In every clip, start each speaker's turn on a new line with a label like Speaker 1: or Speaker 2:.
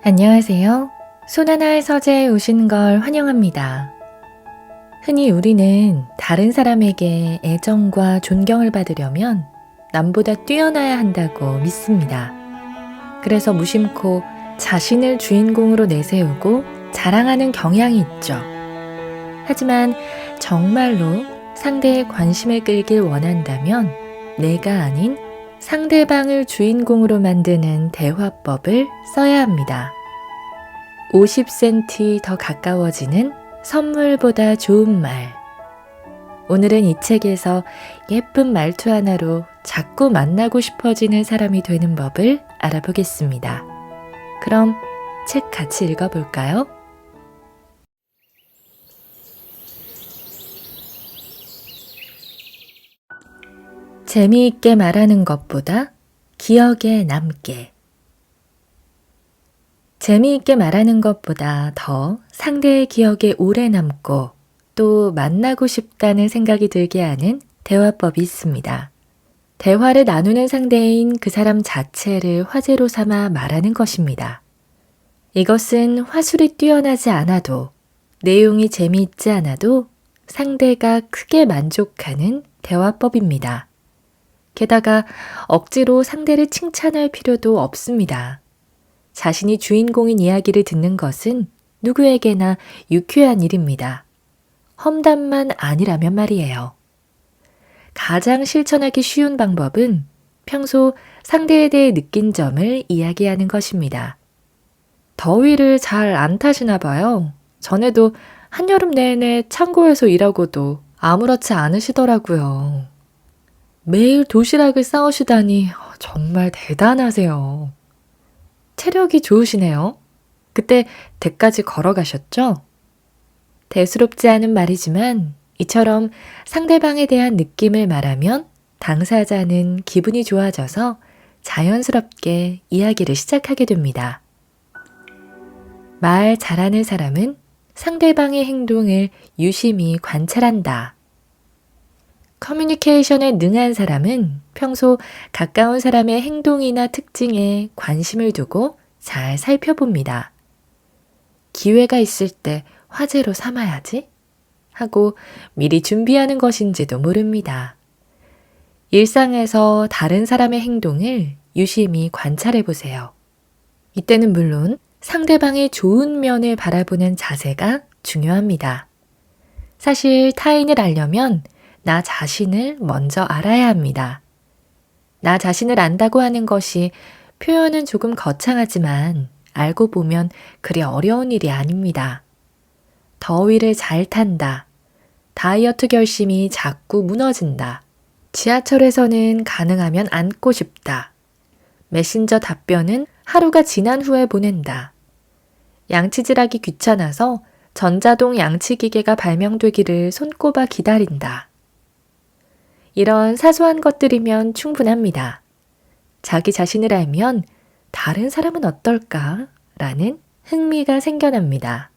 Speaker 1: 안녕하세요. 손하나의 서재에 오신 걸 환영합니다. 흔히 우리는 다른 사람에게 애정과 존경을 받으려면 남보다 뛰어나야 한다고 믿습니다. 그래서 무심코 자신을 주인공으로 내세우고 자랑하는 경향이 있죠. 하지만 정말로 상대의 관심을 끌길 원한다면 내가 아닌 상대방을 주인공으로 만드는 대화법을 써야 합니다. 50cm 더 가까워지는 선물보다 좋은 말. 오늘은 이 책에서 예쁜 말투 하나로 자꾸 만나고 싶어지는 사람이 되는 법을 알아보겠습니다. 그럼 책 같이 읽어볼까요? 재미있게 말하는 것보다 기억에 남게. 재미있게 말하는 것보다 더 상대의 기억에 오래 남고 또 만나고 싶다는 생각이 들게 하는 대화법이 있습니다. 대화를 나누는 상대인 그 사람 자체를 화제로 삼아 말하는 것입니다. 이것은 화술이 뛰어나지 않아도 내용이 재미있지 않아도 상대가 크게 만족하는 대화법입니다. 게다가 억지로 상대를 칭찬할 필요도 없습니다. 자신이 주인공인 이야기를 듣는 것은 누구에게나 유쾌한 일입니다. 험담만 아니라면 말이에요. 가장 실천하기 쉬운 방법은 평소 상대에 대해 느낀 점을 이야기하는 것입니다. 더위를 잘 안 타시나 봐요. 전에도 한여름 내내 창고에서 일하고도 아무렇지 않으시더라고요. 매일 도시락을 싸우시다니 정말 대단하세요. 체력이 좋으시네요. 그때 댁까지 걸어가셨죠? 대수롭지 않은 말이지만 이처럼 상대방에 대한 느낌을 말하면 당사자는 기분이 좋아져서 자연스럽게 이야기를 시작하게 됩니다. 말 잘하는 사람은 상대방의 행동을 유심히 관찰한다. 커뮤니케이션에 능한 사람은 평소 가까운 사람의 행동이나 특징에 관심을 두고 잘 살펴봅니다. 기회가 있을 때 화제로 삼아야지 하고 미리 준비하는 것인지도 모릅니다. 일상에서 다른 사람의 행동을 유심히 관찰해 보세요. 이때는 물론 상대방의 좋은 면을 바라보는 자세가 중요합니다. 사실 타인을 알려면 나 자신을 먼저 알아야 합니다. 나 자신을 안다고 하는 것이 표현은 조금 거창하지만 알고 보면 그리 어려운 일이 아닙니다. 더위를 잘 탄다. 다이어트 결심이 자꾸 무너진다. 지하철에서는 가능하면 앉고 싶다. 메신저 답변은 하루가 지난 후에 보낸다. 양치질하기 귀찮아서 전자동 양치기계가 발명되기를 손꼽아 기다린다. 이런 사소한 것들이면 충분합니다. 자기 자신을 알면 다른 사람은 어떨까? 라는 흥미가 생겨납니다.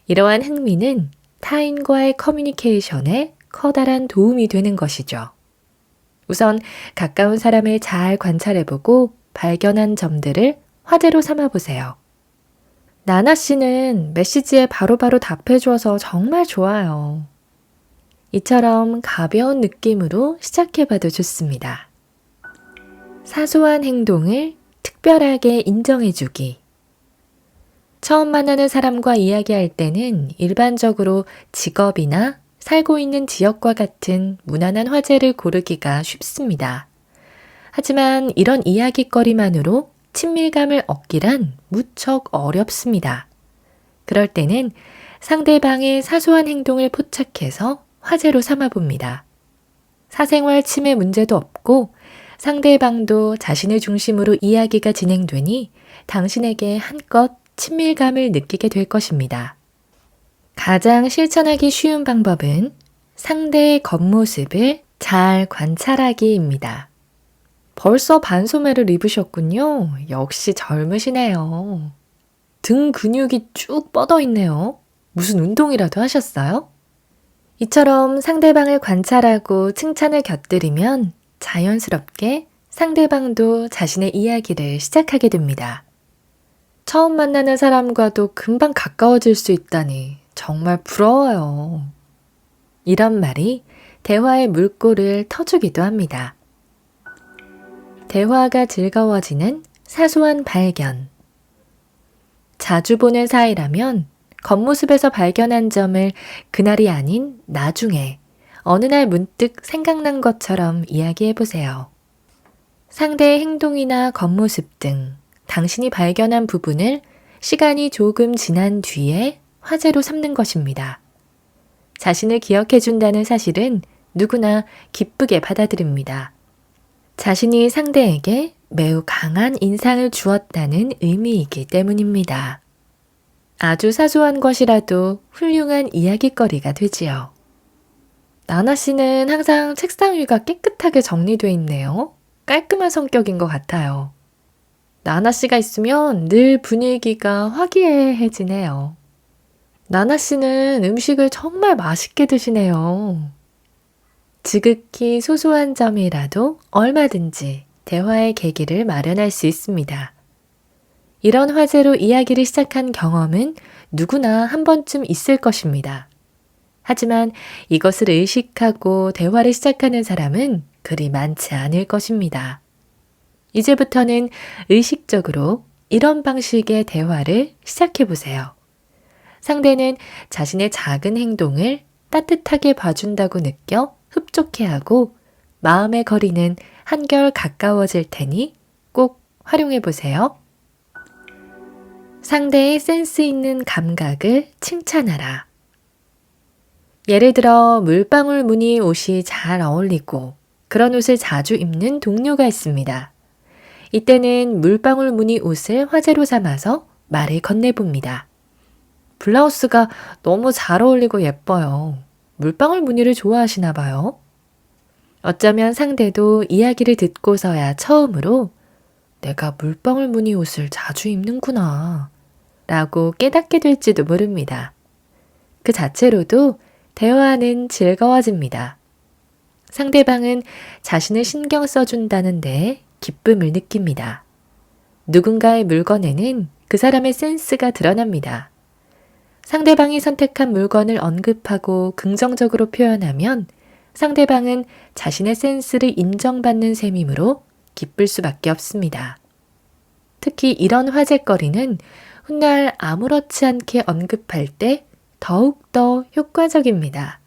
Speaker 1: 이러한 흥미는 타인과의 커뮤니케이션에 커다란 도움이 되는 것이죠. 우선 가까운 사람을 잘 관찰해보고 발견한 점들을 화제로 삼아보세요. 나나 씨는 메시지에 바로바로 답해줘서 정말 좋아요. 이처럼 가벼운 느낌으로 시작해봐도 좋습니다. 사소한 행동을 특별하게 인정해주기. 처음 만나는 사람과 이야기할 때는 일반적으로 직업이나 살고 있는 지역과 같은 무난한 화제를 고르기가 쉽습니다. 하지만 이런 이야깃거리만으로 친밀감을 얻기란 무척 어렵습니다. 그럴 때는 상대방의 사소한 행동을 포착해서 화제로 삼아봅니다. 사생활 침해 문제도 없고 상대방도 자신을 중심으로 이야기가 진행되니 당신에게 한껏 친밀감을 느끼게 될 것입니다. 가장 실천하기 쉬운 방법은 상대의 겉모습을 잘 관찰하기입니다. 벌써 반소매를 입으셨군요. 역시 젊으시네요. 등 근육이 쭉 뻗어 있네요. 무슨 운동이라도 하셨어요? 이처럼 상대방을 관찰하고 칭찬을 곁들이면 자연스럽게 상대방도 자신의 이야기를 시작하게 됩니다. 처음 만나는 사람과도 금방 가까워질 수 있다니 정말 부러워요. 이런 말이 대화의 물꼬를 터주기도 합니다. 대화가 즐거워지는 사소한 발견. 자주 보는 사이라면 겉모습에서 발견한 점을 그날이 아닌 나중에 어느 날 문득 생각난 것처럼 이야기해보세요. 상대의 행동이나 겉모습 등 당신이 발견한 부분을 시간이 조금 지난 뒤에 화제로 삼는 것입니다. 자신을 기억해준다는 사실은 누구나 기쁘게 받아들입니다. 자신이 상대에게 매우 강한 인상을 주었다는 의미이기 때문입니다. 아주 사소한 것이라도 훌륭한 이야깃거리가 되지요. 나나 씨는 항상 책상 위가 깨끗하게 정리되어 있네요. 깔끔한 성격인 것 같아요. 나나 씨가 있으면 늘 분위기가 화기애애해지네요. 나나 씨는 음식을 정말 맛있게 드시네요. 지극히 소소한 점이라도 얼마든지 대화의 계기를 마련할 수 있습니다. 이런 화제로 이야기를 시작한 경험은 누구나 한 번쯤 있을 것입니다. 하지만 이것을 의식하고 대화를 시작하는 사람은 그리 많지 않을 것입니다. 이제부터는 의식적으로 이런 방식의 대화를 시작해 보세요. 상대는 자신의 작은 행동을 따뜻하게 봐준다고 느껴 흡족해하고 마음의 거리는 한결 가까워질 테니 꼭 활용해 보세요. 상대의 센스 있는 감각을 칭찬하라. 예를 들어 물방울 무늬 옷이 잘 어울리고 그런 옷을 자주 입는 동료가 있습니다. 이때는 물방울 무늬 옷을 화제로 삼아서 말을 건네봅니다. 블라우스가 너무 잘 어울리고 예뻐요. 물방울 무늬를 좋아하시나 봐요. 어쩌면 상대도 이야기를 듣고서야 처음으로 내가 물방울 무늬 옷을 자주 입는구나 라고 깨닫게 될지도 모릅니다. 그 자체로도 대화는 즐거워집니다. 상대방은 자신을 신경 써준다는데 기쁨을 느낍니다. 누군가의 물건에는 그 사람의 센스가 드러납니다. 상대방이 선택한 물건을 언급하고 긍정적으로 표현하면 상대방은 자신의 센스를 인정받는 셈이므로 기쁠 수밖에 없습니다. 특히 이런 화제거리는 훗날 아무렇지 않게 언급할 때 더욱더 효과적입니다.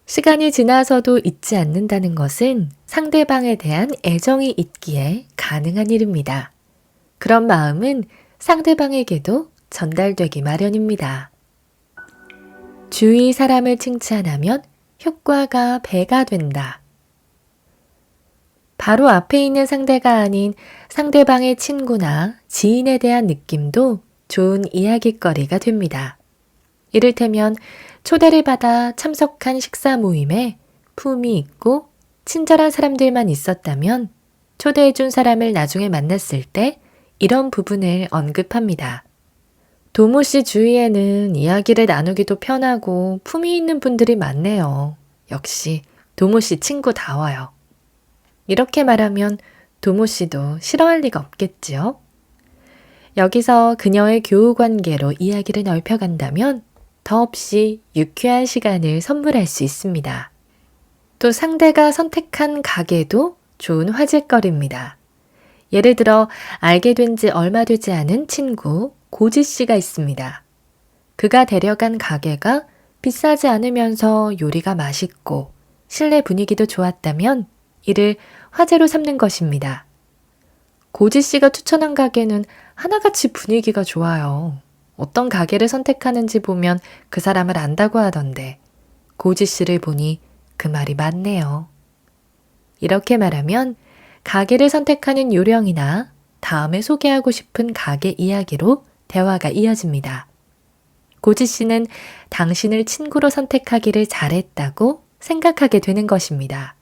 Speaker 1: 시간이 지나서도 잊지 않는다는 것은 상대방에 대한 애정이 있기에 가능한 일입니다. 그런 마음은 상대방에게도 전달되기 마련입니다. 주위 사람을 칭찬하면 효과가 배가 된다. 바로 앞에 있는 상대가 아닌 상대방의 친구나 지인에 대한 느낌도 좋은 이야깃거리가 됩니다. 이를테면 초대를 받아 참석한 식사 모임에 품이 있고 친절한 사람들만 있었다면 초대해준 사람을 나중에 만났을 때 이런 부분을 언급합니다. 도모 씨 주위에는 이야기를 나누기도 편하고 품이 있는 분들이 많네요. 역시 도모 씨 친구다워요. 이렇게 말하면 도모 씨도 싫어할 리가 없겠지요? 여기서 그녀의 교우 관계로 이야기를 넓혀간다면 더없이 유쾌한 시간을 선물할 수 있습니다. 또 상대가 선택한 가게도 좋은 화제거리입니다. 예를 들어 알게 된 지 얼마 되지 않은 친구 고지 씨가 있습니다. 그가 데려간 가게가 비싸지 않으면서 요리가 맛있고 실내 분위기도 좋았다면 이를 화제로 삼는 것입니다. 고지 씨가 추천한 가게는 하나같이 분위기가 좋아요. 어떤 가게를 선택하는지 보면 그 사람을 안다고 하던데 고지 씨를 보니 그 말이 맞네요. 이렇게 말하면 가게를 선택하는 요령이나 다음에 소개하고 싶은 가게 이야기로 대화가 이어집니다. 고지 씨는 당신을 친구로 선택하기를 잘했다고 생각하게 되는 것입니다.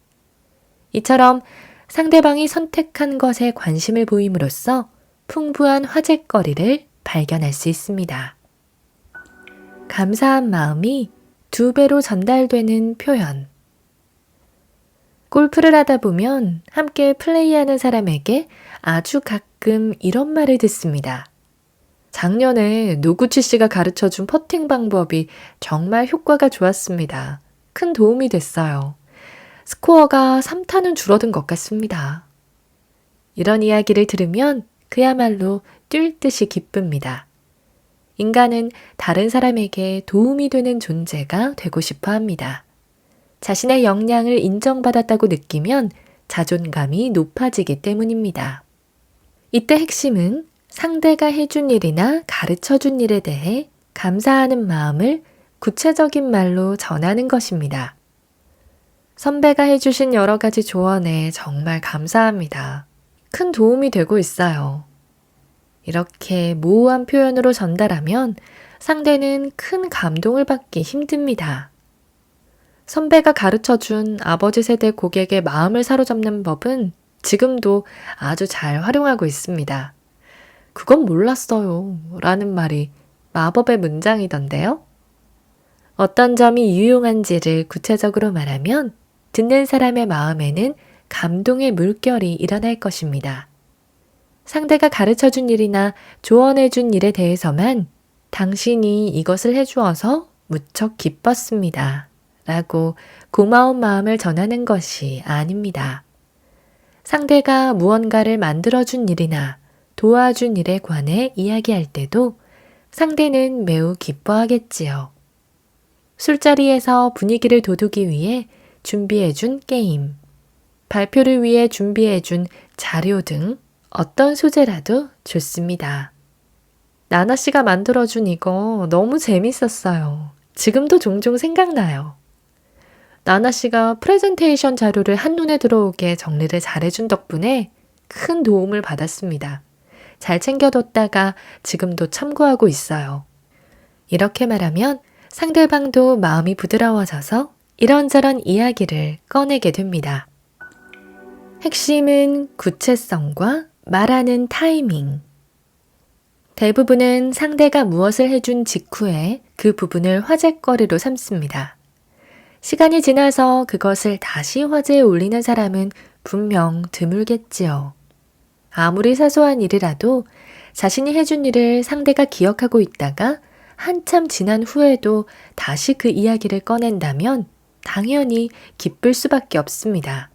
Speaker 1: 이처럼 상대방이 선택한 것에 관심을 보임으로써 풍부한 화제거리를 발견할 수 있습니다. 감사한 마음이 2배로 전달되는 표현. 골프를 하다 보면 함께 플레이하는 사람에게 아주 가끔 이런 말을 듣습니다. 작년에 노구치 씨가 가르쳐준 퍼팅 방법이 정말 효과가 좋았습니다. 큰 도움이 됐어요. 스코어가 3타는 줄어든 것 같습니다. 이런 이야기를 들으면 그야말로 뛸 듯이 기쁩니다. 인간은 다른 사람에게 도움이 되는 존재가 되고 싶어 합니다. 자신의 역량을 인정받았다고 느끼면 자존감이 높아지기 때문입니다. 이때 핵심은 상대가 해준 일이나 가르쳐준 일에 대해 감사하는 마음을 구체적인 말로 전하는 것입니다. 선배가 해주신 여러 가지 조언에 정말 감사합니다. 큰 도움이 되고 있어요. 이렇게 모호한 표현으로 전달하면 상대는 큰 감동을 받기 힘듭니다. 선배가 가르쳐준 아버지 세대 고객의 마음을 사로잡는 법은 지금도 아주 잘 활용하고 있습니다. 그건 몰랐어요. 라는 말이 마법의 문장이던데요. 어떤 점이 유용한지를 구체적으로 말하면 듣는 사람의 마음에는 감동의 물결이 일어날 것입니다. 상대가 가르쳐준 일이나 조언해준 일에 대해서만 당신이 이것을 해주어서 무척 기뻤습니다. 라고 고마운 마음을 전하는 것이 아닙니다. 상대가 무언가를 만들어준 일이나 도와준 일에 관해 이야기할 때도 상대는 매우 기뻐하겠지요. 술자리에서 분위기를 돋우기 위해 준비해준 게임, 발표를 위해 준비해준 자료 등 어떤 소재라도 좋습니다. 나나 씨가 만들어준 이거 너무 재밌었어요. 지금도 종종 생각나요. 나나 씨가 프레젠테이션 자료를 한눈에 들어오게 정리를 잘해준 덕분에 큰 도움을 받았습니다. 잘 챙겨뒀다가 지금도 참고하고 있어요. 이렇게 말하면 상대방도 마음이 부드러워져서 이런저런 이야기를 꺼내게 됩니다. 핵심은 구체성과 말하는 타이밍. 대부분은 상대가 무엇을 해준 직후에 그 부분을 화제거리로 삼습니다. 시간이 지나서 그것을 다시 화제에 올리는 사람은 분명 드물겠지요. 아무리 사소한 일이라도 자신이 해준 일을 상대가 기억하고 있다가 한참 지난 후에도 다시 그 이야기를 꺼낸다면 당연히 기쁠 수밖에 없습니다.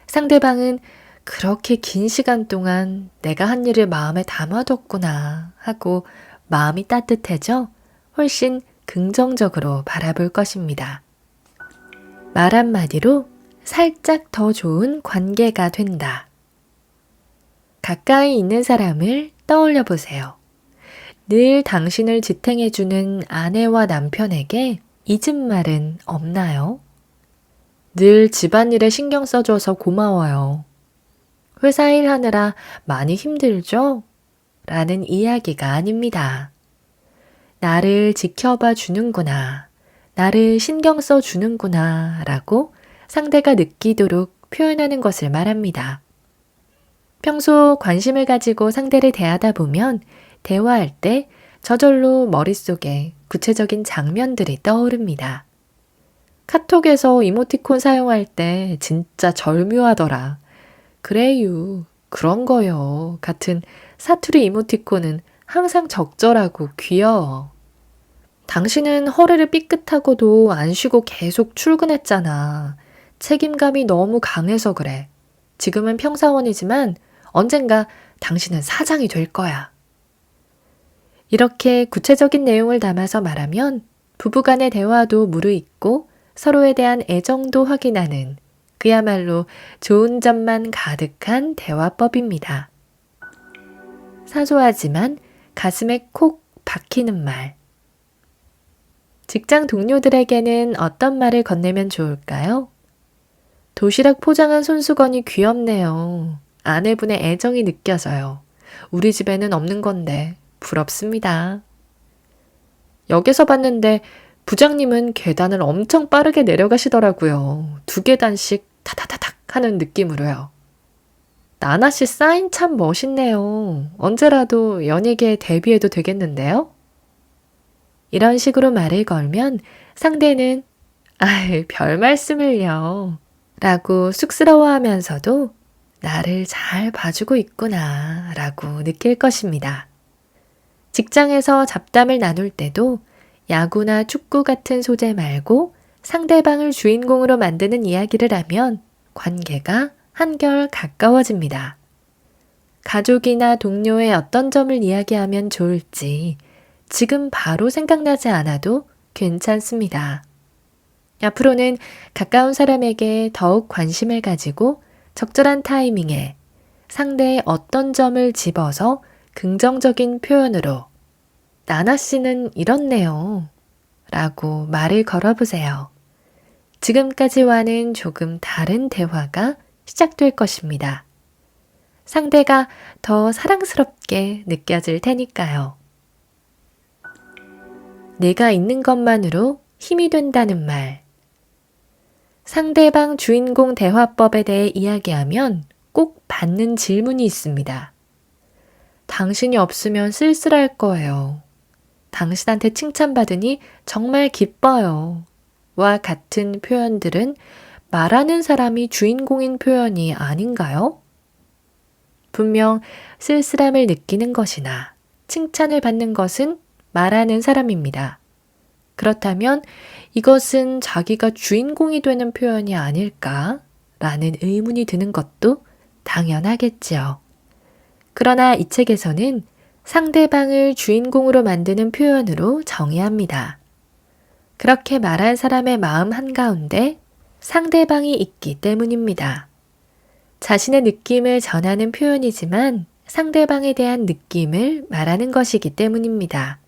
Speaker 1: 상대방은 그렇게 긴 시간 동안 내가 한 일을 마음에 담아뒀구나 하고 마음이 따뜻해져 훨씬 긍정적으로 바라볼 것입니다. 말 한마디로 살짝 더 좋은 관계가 된다. 가까이 있는 사람을 떠올려 보세요. 늘 당신을 지탱해주는 아내와 남편에게 잊은 말은 없나요? 늘 집안일에 신경 써줘서 고마워요. 회사 일 하느라 많이 힘들죠? 라는 이야기가 아닙니다. 나를 지켜봐 주는구나, 나를 신경 써 주는구나 라고 상대가 느끼도록 표현하는 것을 말합니다. 평소 관심을 가지고 상대를 대하다 보면 대화할 때 저절로 머릿속에 구체적인 장면들이 떠오릅니다. 카톡에서 이모티콘 사용할 때 진짜 절묘하더라. 그래요, 그런 거요. 같은 사투리 이모티콘은 항상 적절하고 귀여워. 당신은 허리를 삐끗하고도 안 쉬고 계속 출근했잖아. 책임감이 너무 강해서 그래. 지금은 평사원이지만 언젠가 당신은 사장이 될 거야. 이렇게 구체적인 내용을 담아서 말하면 부부간의 대화도 무르익고 서로에 대한 애정도 확인하는 그야말로 좋은 점만 가득한 대화법입니다. 사소하지만 가슴에 콕 박히는 말. 직장 동료들에게는 어떤 말을 건네면 좋을까요? 도시락 포장한 손수건이 귀엽네요. 아내분의 애정이 느껴져요. 우리 집에는 없는 건데 부럽습니다. 역에서 봤는데 부장님은 계단을 엄청 빠르게 내려가시더라고요. 2계단씩 타다다닥 하는 느낌으로요. 나나씨 사인 참 멋있네요. 언제라도 연예계에 데뷔해도 되겠는데요? 이런 식으로 말을 걸면 상대는 아이, 별 말씀을요. 라고 직장에서 잡담을 나눌 때도 야구나 축구 같은 소재 말고 상대방을 주인공으로 만드는 이야기를 하면 관계가 한결 가까워집니다. 가족이나 동료의 어떤 점을 이야기하면 좋을지 지금 바로 생각나지 않아도 괜찮습니다. 앞으로는 가까운 사람에게 더욱 관심을 가지고 적절한 타이밍에 상대의 어떤 점을 집어서 긍정적인 표현으로 나나 씨는 이렇네요 라고 말을 걸어보세요. 지금까지와는 조금 다른 대화가 시작될 것입니다. 상대가 더 사랑스럽게 느껴질 테니까요. 내가 있는 것만으로 힘이 된다는 말. 상대방 주인공 대화법에 대해 이야기하면 꼭 받는 질문이 있습니다. 당신이 없으면 쓸쓸할 거예요. 당신한테 칭찬받으니 정말 기뻐요. 와 같은 표현들은 말하는 사람이 주인공인 표현이 아닌가요? 분명 쓸쓸함을 느끼는 것이나 칭찬을 받는 것은 말하는 사람입니다. 그렇다면 이것은 자기가 주인공이 되는 표현이 아닐까? 라는 의문이 드는 것도 당연하겠지요. 그러나 이 책에서는 상대방을 주인공으로 만드는 표현으로 정의합니다. 그렇게 말한 사람의 마음 한가운데 상대방이 있기 때문입니다. 자신의 느낌을 전하는 표현이지만 상대방에 대한 느낌을 말하는 것이기 때문입니다.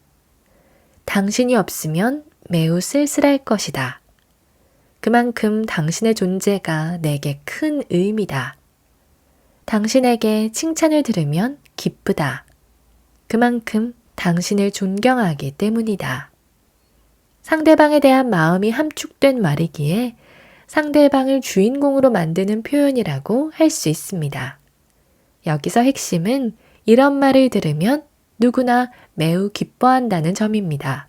Speaker 1: 당신이 없으면 매우 쓸쓸할 것이다. 그만큼 당신의 존재가 내게 큰 의미다. 당신에게 칭찬을 들으면 기쁘다. 그만큼 당신을 존경하기 때문이다. 상대방에 대한 마음이 함축된 말이기에 상대방을 주인공으로 만드는 표현이라고 할 수 있습니다. 여기서 핵심은 이런 말을 들으면 누구나 매우 기뻐한다는 점입니다.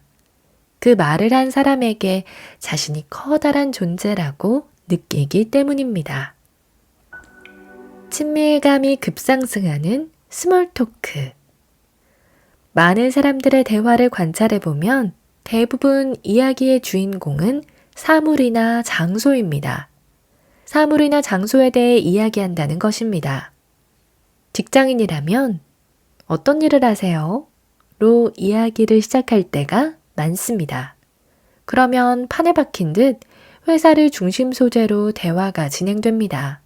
Speaker 1: 그 말을 한 사람에게 자신이 커다란 존재라고 느끼기 때문입니다. 친밀감이 급상승하는 스몰 토크. 많은 사람들의 대화를 관찰해보면 대부분 이야기의 주인공은 사물이나 장소입니다. 사물이나 장소에 대해 이야기한다는 것입니다. 직장인이라면 어떤 일을 하세요? 로 이야기를 시작할 때가 많습니다. 그러면 판에 박힌 듯 회사를 중심 소재로 대화가 진행됩니다.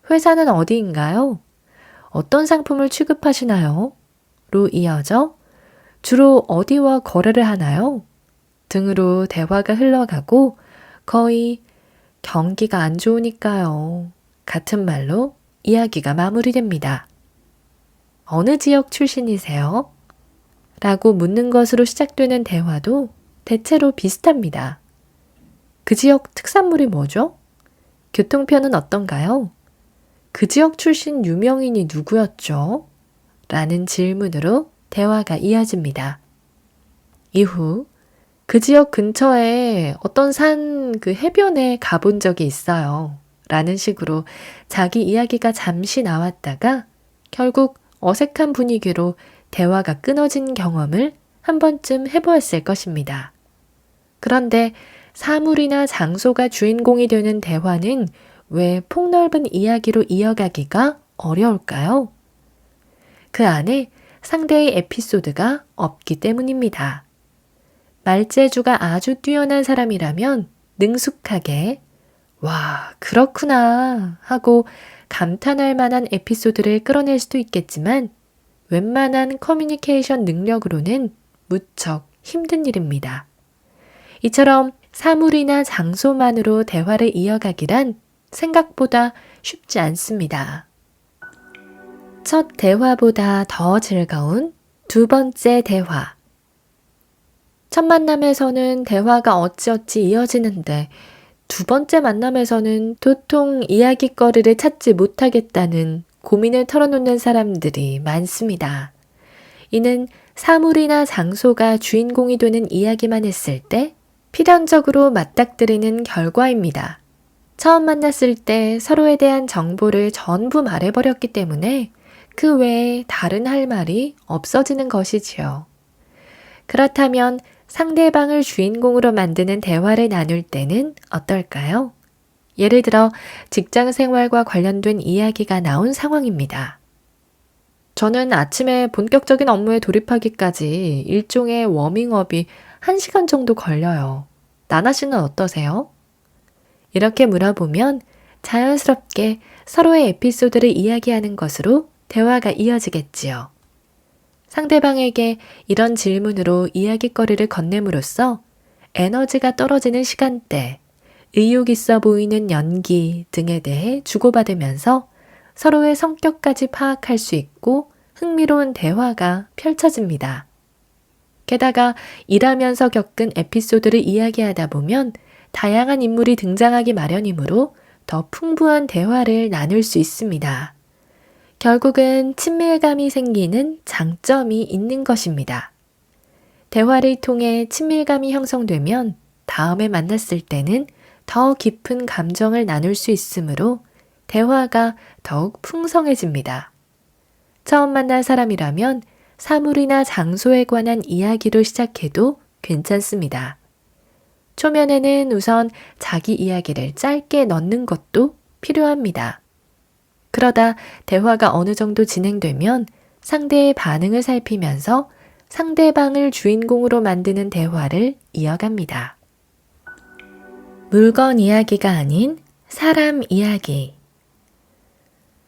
Speaker 1: 회사는 어디인가요? 어떤 상품을 취급하시나요? 로 이어져 주로 어디와 거래를 하나요? 등으로 대화가 흘러가고 거의 경기가 안 좋으니까요. 같은 말로 이야기가 마무리됩니다. 어느 지역 출신이세요? 라고 묻는 것으로 시작되는 대화도 대체로 비슷합니다. 그 지역 특산물이 뭐죠? 교통편은 어떤가요? 그 지역 출신 유명인이 누구였죠? 라는 질문으로 대화가 이어집니다. 이후 그 지역 근처에 어떤 산 그 해변에 가본 적이 있어요. 라는 식으로 자기 이야기가 잠시 나왔다가 결국 어색한 분위기로 대화가 끊어진 경험을 한 번쯤 해보았을 것입니다. 그런데 사물이나 장소가 주인공이 되는 대화는 왜 폭넓은 이야기로 이어가기가 어려울까요? 그 안에 상대의 에피소드가 없기 때문입니다. 말재주가 아주 뛰어난 사람이라면 능숙하게 와, 그렇구나 하고 감탄할 만한 에피소드를 끌어낼 수도 있겠지만 웬만한 커뮤니케이션 능력으로는 무척 힘든 일입니다. 이처럼 사물이나 장소만으로 대화를 이어가기란 생각보다 쉽지 않습니다. 첫 대화보다 더 즐거운 두 번째 대화. 첫 만남에서는 대화가 어찌어찌 이어지는데 두 번째 만남에서는 도통 이야깃거리를 찾지 못하겠다는 고민을 털어놓는 사람들이 많습니다. 이는 사물이나 장소가 주인공이 되는 이야기만 했을 때 필연적으로 맞닥뜨리는 결과입니다. 처음 만났을 때 서로에 대한 정보를 전부 말해버렸기 때문에 그 외에 다른 할 말이 없어지는 것이지요. 그렇다면 상대방을 주인공으로 만드는 대화를 나눌 때는 어떨까요? 예를 들어 직장 생활과 관련된 이야기가 나온 상황입니다. 저는 아침에 본격적인 업무에 돌입하기까지 일종의 워밍업이 1시간 정도 걸려요. 나나 씨는 어떠세요? 이렇게 물어보면 자연스럽게 서로의 에피소드를 이야기하는 것으로 대화가 이어지겠지요. 상대방에게 이런 질문으로 이야깃거리를 건넴으로써 에너지가 떨어지는 시간대, 의욕 있어 보이는 연기 등에 대해 주고받으면서 서로의 성격까지 파악할 수 있고 흥미로운 대화가 펼쳐집니다. 게다가 일하면서 겪은 에피소드를 이야기하다 보면 다양한 인물이 등장하기 마련이므로 더 풍부한 대화를 나눌 수 있습니다. 결국은 친밀감이 생기는 장점이 있는 것입니다. 대화를 통해 친밀감이 형성되면 다음에 만났을 때는 더 깊은 감정을 나눌 수 있으므로 대화가 더욱 풍성해집니다. 처음 만난 사람이라면 사물이나 장소에 관한 이야기로 시작해도 괜찮습니다. 초면에는 우선 자기 이야기를 짧게 넣는 것도 필요합니다. 그러다 대화가 어느 정도 진행되면 상대의 반응을 살피면서 상대방을 주인공으로 만드는 대화를 이어갑니다. 물건 이야기가 아닌 사람 이야기.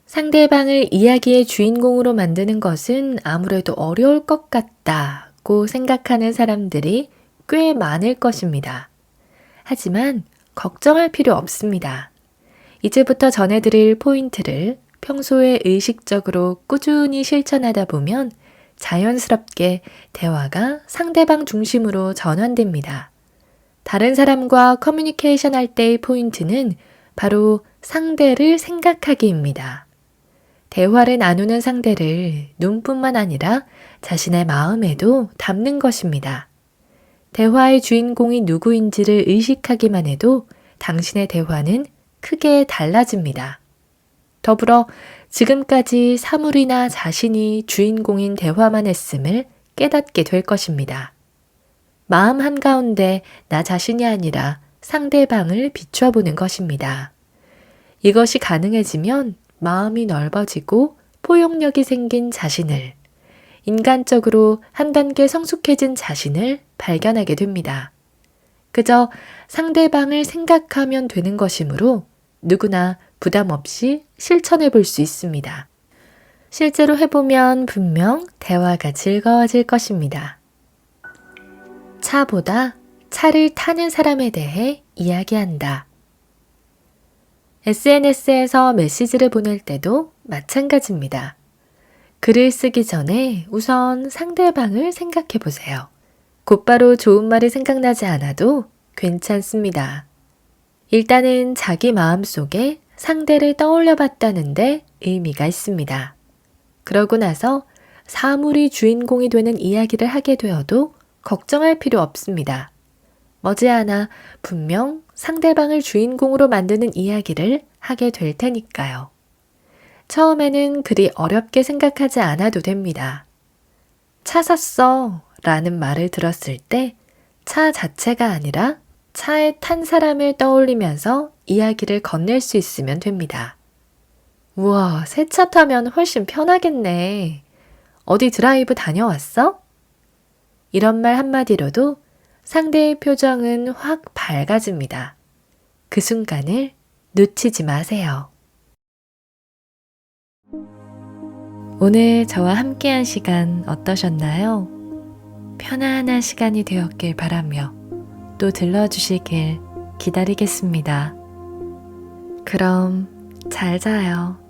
Speaker 1: 상대방을 이야기의 주인공으로 만드는 것은 아무래도 어려울 것 같다고 생각하는 사람들이 꽤 많을 것입니다. 하지만 걱정할 필요 없습니다. 이제부터 전해드릴 포인트를 평소에 의식적으로 꾸준히 실천하다 보면 자연스럽게 대화가 상대방 중심으로 전환됩니다. 다른 사람과 커뮤니케이션 할 때의 포인트는 바로 상대를 생각하기입니다. 대화를 나누는 상대를 눈뿐만 아니라 자신의 마음에도 담는 것입니다. 대화의 주인공이 누구인지를 의식하기만 해도 당신의 대화는 크게 달라집니다. 더불어 지금까지 사물이나 자신이 주인공인 대화만 했음을 깨닫게 될 것입니다. 마음 한가운데 나 자신이 아니라 상대방을 비춰보는 것입니다. 이것이 가능해지면 마음이 넓어지고 포용력이 생긴 자신을, 인간적으로 한 단계 성숙해진 자신을 발견하게 됩니다. 그저 상대방을 생각하면 되는 것이므로 누구나 부담 없이 실천해 볼 수 있습니다. 실제로 해보면 분명 대화가 즐거워질 것입니다. 차보다 차를 타는 사람에 대해 이야기한다. SNS에서 메시지를 보낼 때도 마찬가지입니다. 글을 쓰기 전에 우선 상대방을 생각해 보세요. 곧바로 좋은 말이 생각나지 않아도 괜찮습니다. 일단은 자기 마음속에 상대를 떠올려 봤다는데 의미가 있습니다. 그러고 나서 사물이 주인공이 되는 이야기를 하게 되어도 걱정할 필요 없습니다. 머지않아 분명 상대방을 주인공으로 만드는 이야기를 하게 될 테니까요. 처음에는 그리 어렵게 생각하지 않아도 됩니다. 차 샀어 라는 말을 들었을 때 차 자체가 아니라 차에 탄 사람을 떠올리면서 이야기를 건넬 수 있으면 됩니다. 우와, 새 차 타면 훨씬 편하겠네. 어디 드라이브 다녀왔어? 이런 말 한마디로도 상대의 표정은 확 밝아집니다. 그 순간을 놓치지 마세요. 오늘 저와 함께한 시간 어떠셨나요? 편안한 시간이 되었길 바라며 또 들러주시길 기다리겠습니다. 그럼 잘 자요.